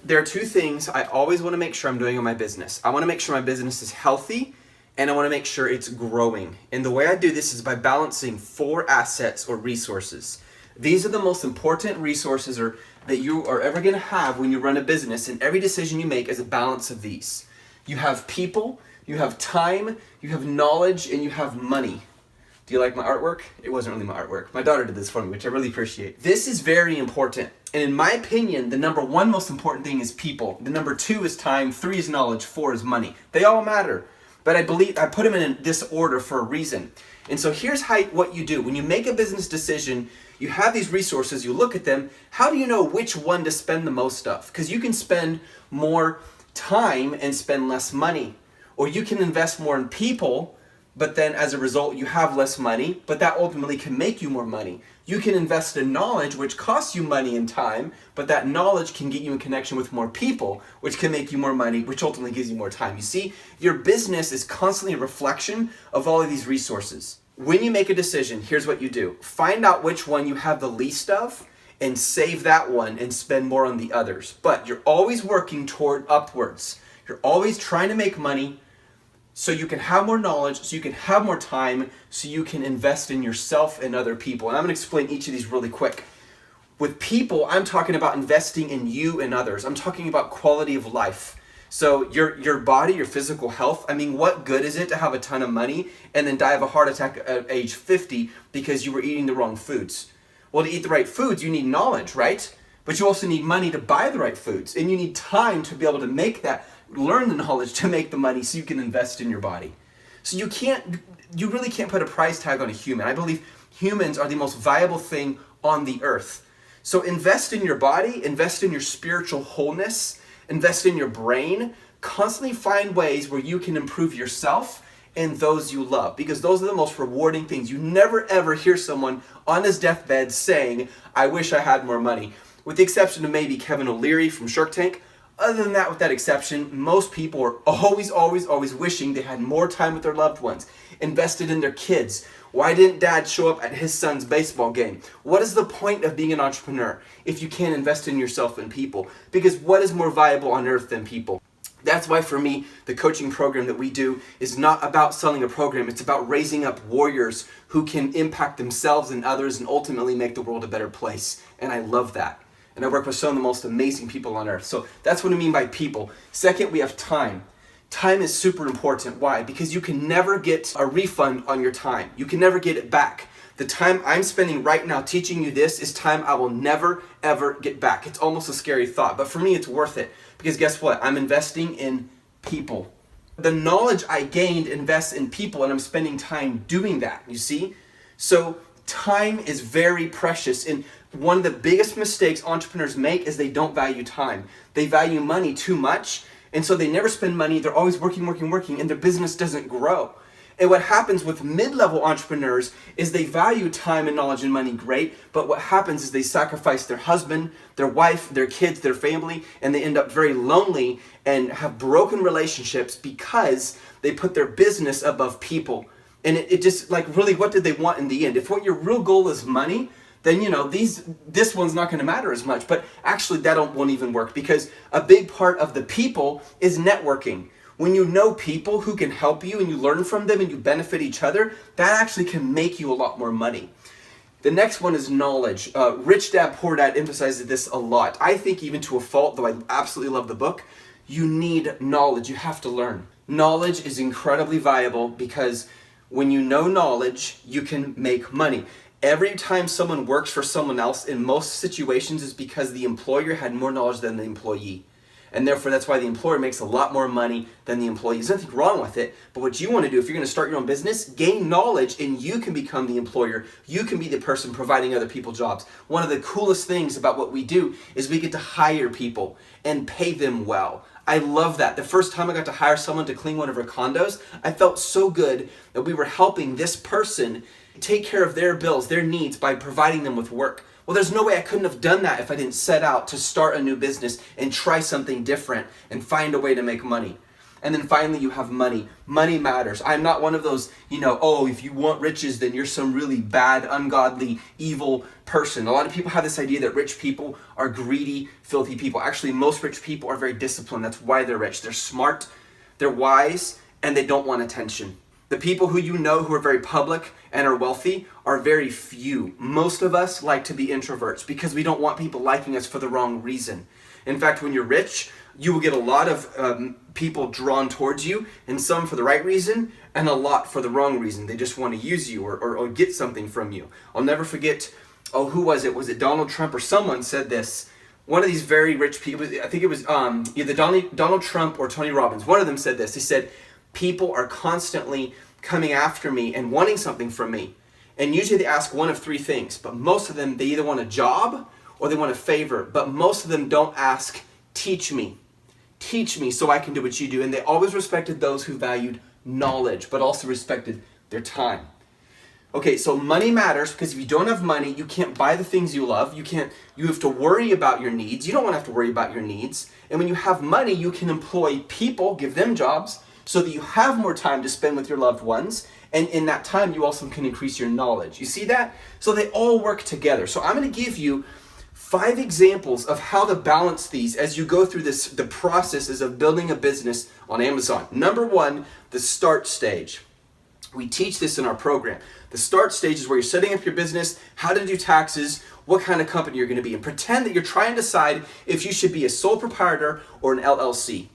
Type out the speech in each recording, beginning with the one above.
there are two things I always want to make sure I'm doing in my business. I want to make sure my business is healthy, and I want to make sure it's growing. And the way I do this is by balancing 4 assets or resources. These are the most important resources that you are ever going to have when you run a business, and every decision you make is a balance of these. You have people, you have time, you have knowledge, and you have money. Do you like my artwork? It wasn't really my artwork. My daughter did this for me, which I really appreciate. This is very important. And in my opinion, the number 1 most important thing is people. The number 2 is time, 3 is knowledge, 4 is money. They all matter. But I believe I put them in this order for a reason. And so here's what you do. When you make a business decision, you have these resources, you look at them. How do you know which one to spend the most of? Because you can spend more time and spend less money. Or you can invest more in people, but then as a result you have less money, but that ultimately can make you more money. You can invest in knowledge, which costs you money and time, but that knowledge can get you in connection with more people, which can make you more money, which ultimately gives you more time. You see, your business is constantly a reflection of all of these resources. When you make a decision, here's what you do. Find out which one you have the least of and save that one and spend more on the others. But you're always working toward upwards. You're always trying to make money, so you can have more knowledge, so you can have more time, so you can invest in yourself and other people. And I'm going to explain each of these really quick. With people, I'm talking about investing in you and others. I'm talking about quality of life. So your body, your physical health, I mean, what good is it to have a ton of money and then die of a heart attack at age 50 because you were eating the wrong foods? Well, to eat the right foods, you need knowledge, right? But you also need money to buy the right foods. And you need time to be able to make that, learn the knowledge to make the money so you can invest in your body. So you really can't put a price tag on a human. I believe humans are the most valuable thing on the earth. So invest in your body, invest in your spiritual wholeness, invest in your brain, constantly find ways where you can improve yourself and those you love, because those are the most rewarding things. You never ever hear someone on his deathbed saying, I wish I had more money. With the exception of maybe Kevin O'Leary from Shark Tank. Other than that, with that exception, most people are always wishing they had more time with their loved ones, invested in their kids. Why didn't dad show up at his son's baseball game? What is the point of being an entrepreneur if you can't invest in yourself and people? Because what is more valuable on earth than people? That's why for me, the coaching program that we do is not about selling a program. It's about raising up warriors who can impact themselves and others and ultimately make the world a better place. And I love that. And I work with some of the most amazing people on earth. So that's what I mean by people. Second, we have time. Time is super important. Why? Because you can never get a refund on your time. You can never get it back. The time I'm spending right now teaching you this is time I will never, ever get back. It's almost a scary thought, but for me it's worth it. Because guess what? I'm investing in people. The knowledge I gained invests in people, and I'm spending time doing that, you see? So time is very precious, and one of the biggest mistakes entrepreneurs make is they don't value time. They value money too much, and so they never spend money. They're always working, and their business doesn't grow. And what happens with mid-level entrepreneurs is they value time and knowledge and money great, but what happens is they sacrifice their husband, their wife, their kids, their family, and they end up very lonely and have broken relationships because they put their business above people. And it just, like, really, what did they want in the end? If what your real goal is money, then, you know, this one's not going to matter as much. But actually, that won't even work, because a big part of the people is networking. When you know people who can help you and you learn from them and you benefit each other, that actually can make you a lot more money. The next one is knowledge. Rich Dad, Poor Dad emphasizes this a lot. I think even to a fault, though I absolutely love the book, you need knowledge. You have to learn. Knowledge is incredibly valuable because when you know knowledge, you can make money. Every time someone works for someone else, in most situations, is because the employer had more knowledge than the employee. And therefore, that's why the employer makes a lot more money than the employee. There's nothing wrong with it. But what you want to do, if you're going to start your own business, gain knowledge and you can become the employer. You can be the person providing other people jobs. One of the coolest things about what we do is we get to hire people and pay them well. I love that. The first time I got to hire someone to clean one of our condos, I felt so good that we were helping this person take care of their bills, their needs, by providing them with work. Well, there's no way I couldn't have done that if I didn't set out to start a new business and try something different and find a way to make money. And then finally, you have money. Money matters. I'm not one of those, oh, if you want riches, then you're some really bad, ungodly, evil person. A lot of people have this idea that rich people are greedy, filthy people. Actually, most rich people are very disciplined. That's why they're rich. They're smart, they're wise, and they don't want attention. The people who who are very public and are wealthy are very few. Most of us like to be introverts because we don't want people liking us for the wrong reason. In fact, when you're rich, you will get a lot of people drawn towards you, and some for the right reason, and a lot for the wrong reason. They just want to use you or get something from you. I'll never forget, who was it? Was it Donald Trump or someone said this? One of these very rich people, I think it was either Donald Trump or Tony Robbins. One of them said this. He said, people are constantly coming after me and wanting something from me. And usually they ask one of three things, but most of them, they either want a job or they want a favor. But most of them don't ask, teach me. Teach me so I can do what you do. And they always respected those who valued knowledge, but also respected their time. Okay, so money matters because if you don't have money, you can't buy the things you love. You have to worry about your needs. You don't want to have to worry about your needs. And when you have money, you can employ people, give them jobs, so that you have more time to spend with your loved ones. And in that time, you also can increase your knowledge. You see that? So they all work together. So I'm going to give you 5 examples of how to balance these as you go through the processes of building a business on Amazon. Number 1, the start stage. We teach this in our program. The start stage is where you're setting up your business, how to do taxes, what kind of company you're going to be, and pretend that you're trying to decide if you should be a sole proprietor or an LLC.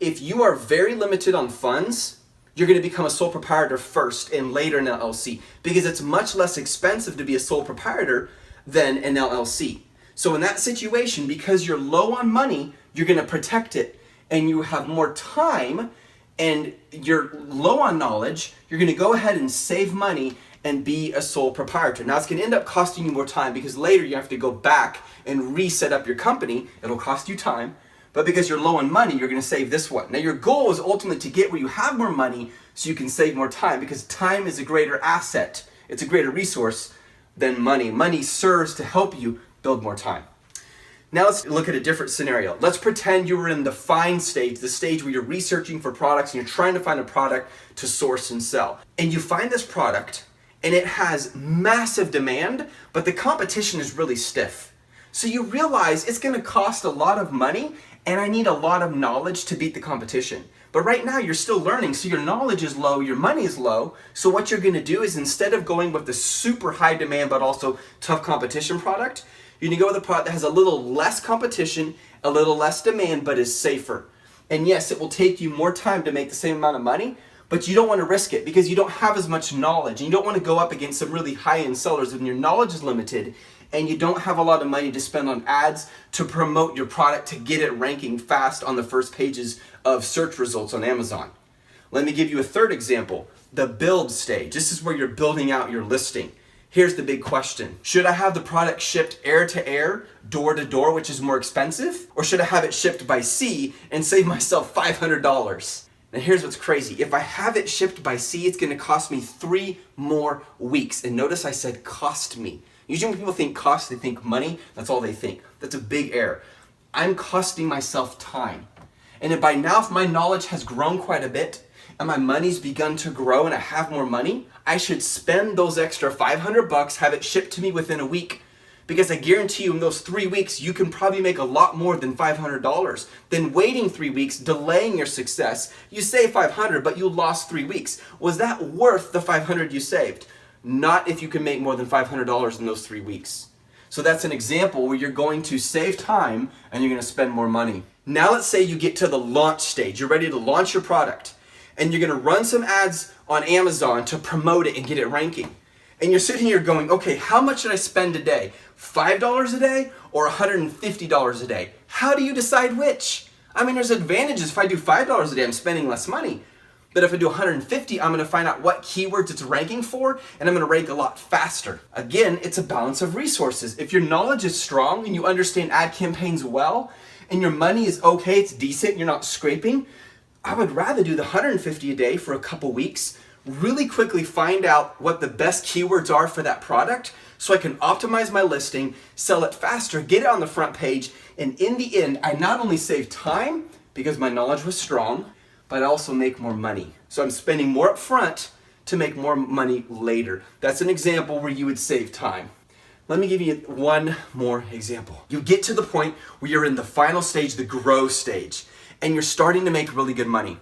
If you are very limited on funds, you're going to become a sole proprietor first and later an LLC, because it's much less expensive to be a sole proprietor than an LLC. So in that situation, because you're low on money, you're going to protect it, and you have more time and you're low on knowledge, you're going to go ahead and save money and be a sole proprietor. Now it's going to end up costing you more time because later you have to go back and reset up your company. It'll cost you time, but because you're low on money, you're going to save this one. Now your goal is ultimately to get where you have more money so you can save more time, because time is a greater asset. It's a greater resource than money. Money serves to help you build more time. Now let's look at a different scenario. Let's pretend you were in the find stage, the stage where you're researching for products and you're trying to find a product to source and sell. And you find this product and it has massive demand, but the competition is really stiff. So you realize it's going to cost a lot of money and I need a lot of knowledge to beat the competition. But right now you're still learning, so your knowledge is low, your money is low. So what you're going to do is, instead of going with the super high demand but also tough competition product, you're going to go with a product that has a little less competition, a little less demand, but is safer. And yes, it will take you more time to make the same amount of money, but you don't want to risk it because you don't have as much knowledge. And you don't want to go up against some really high-end sellers when your knowledge is limited and you don't have a lot of money to spend on ads to promote your product to get it ranking fast on the first pages of search results on Amazon. Let me give you a third example, the build stage. This is where you're building out your listing. Here's the big question. Should I have the product shipped air to air, door to door, which is more expensive? Or should I have it shipped by sea and save myself $500? Now here's what's crazy. If I have it shipped by sea, it's gonna cost me 3 more weeks. And notice I said cost me. Usually when people think cost, they think money. That's all they think. That's a big error. I'm costing myself time. And if by now, if my knowledge has grown quite a bit, and my money's begun to grow and I have more money, I should spend those extra $500, have it shipped to me within a week. Because I guarantee you in those 3 weeks, you can probably make a lot more than $500. Then waiting 3 weeks, delaying your success, you save $500, but you lost 3 weeks. Was that worth the $500 you saved? Not if you can make more than $500 in those 3 weeks. So that's an example where you're going to save time and you're going to spend more money. Now let's say you get to the launch stage. You're ready to launch your product. And you're going to run some ads on Amazon to promote it and get it ranking. And you're sitting here going, okay, how much should I spend a day? $5 a day or $150 a day? How do you decide which? I mean, there's advantages. If I do $5 a day, I'm spending less money. But if I do 150, I'm going to find out what keywords it's ranking for, and I'm going to rank a lot faster. Again, it's a balance of resources. If your knowledge is strong and you understand ad campaigns well, and your money is okay, it's decent, you're not scraping, I would rather do the 150 a day for a couple weeks, really quickly find out what the best keywords are for that product so I can optimize my listing, sell it faster, get it on the front page, and in the end, I not only save time because my knowledge was strong, but I also make more money. So I'm spending more up front to make more money later. That's an example where you would save time. Let me give you one more example. You get to the point where you're in the final stage, the grow stage, and you're starting to make really good money.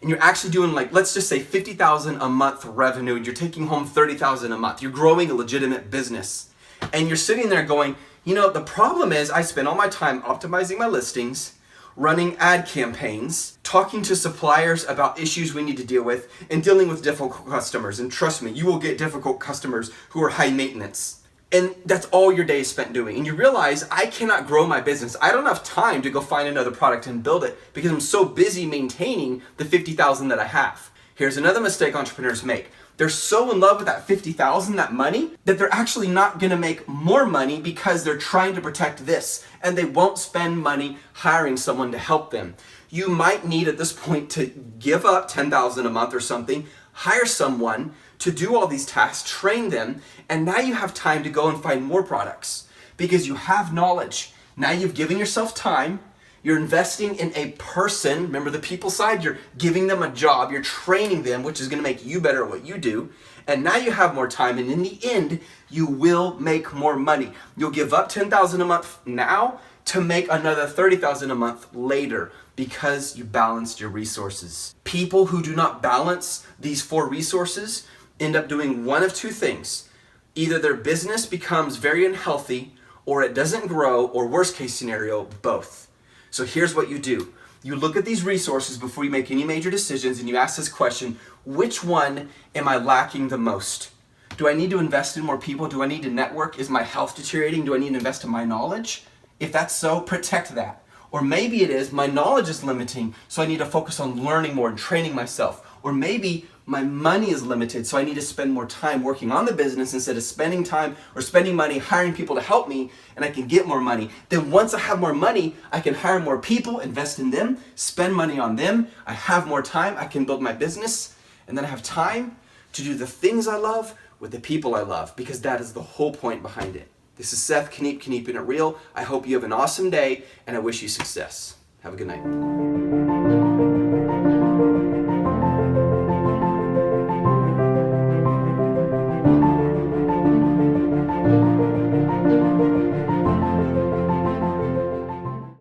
And you're actually doing, like, let's just say $50,000 a month revenue, and you're taking home $30,000 a month. You're growing a legitimate business. And you're sitting there going, you know, the problem is I spend all my time optimizing my listings, running ad campaigns, talking to suppliers about issues we need to deal with, and dealing with difficult customers. And trust me, you will get difficult customers who are high maintenance. And that's all your day is spent doing. And you realize, I cannot grow my business. I don't have time to go find another product and build it because I'm so busy maintaining the $50,000 that I have. Here's another mistake entrepreneurs make. They're so in love with that $50,000, that money, that they're actually not gonna make more money because they're trying to protect this, and they won't spend money hiring someone to help them. You might need at this point to give up $10,000 a month or something, hire someone to do all these tasks, train them, and now you have time to go and find more products because you have knowledge. Now you've given yourself time, you're investing in a person, remember the people side, you're giving them a job, you're training them, which is gonna make you better at what you do, and now you have more time, and in the end, you will make more money. You'll give up $10,000 a month now to make another $30,000 a month later because you balanced your resources. People who do not balance these 4 resources end up doing one of 2 things. Either their business becomes very unhealthy, or it doesn't grow, or worst case scenario, both. So here's what you do. You look at these resources before you make any major decisions, and you ask this question: which one am I lacking the most? Do I need to invest in more people? Do I need to network? Is my health deteriorating? Do I need to invest in my knowledge? If that's so, protect that. Or maybe it is, my knowledge is limiting, so I need to focus on learning more and training myself. Or maybe my money is limited, so I need to spend more time working on the business instead of spending time or spending money hiring people to help me, and I can get more money. Then once I have more money, I can hire more people, invest in them, spend money on them. I have more time, I can build my business, and then I have time to do the things I love with the people I love, because that is the whole point behind it. This is Seth, keeping it real. I hope you have an awesome day, and I wish you success. Have a good night.